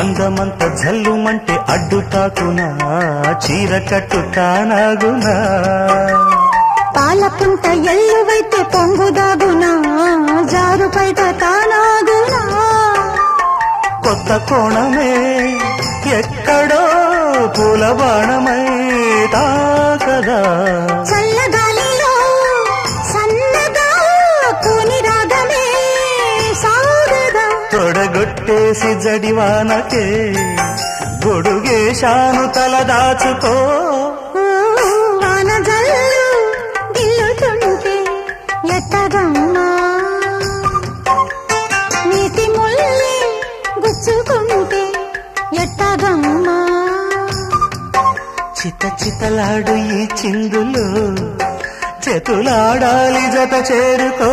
అందమంత జల్లుమంటే అడ్డు తాకునా చీర కట్టు తానాగునా పాలపుంట ఎల్లువైతే పొంగుదాగునా జారు బయట తానాగునా కొత్త కోణమే ఎక్కడో పూల బాణమై తాకదా చల్లగాలిలో సన్నగా కూని రాగమే సాగదా తొడగొట్టేసి జడివానకే గొడుగేశాను తల దాచుకో వాన జల్లు గిల్లుతుంటే ఎట్టగమ్మా నీటి ముల్లి గుచ్చుకుంటే ఎట్టగమ్మా చిత చితలాడు ఈ చిందులో చేతులాడాలి జత చేరుకో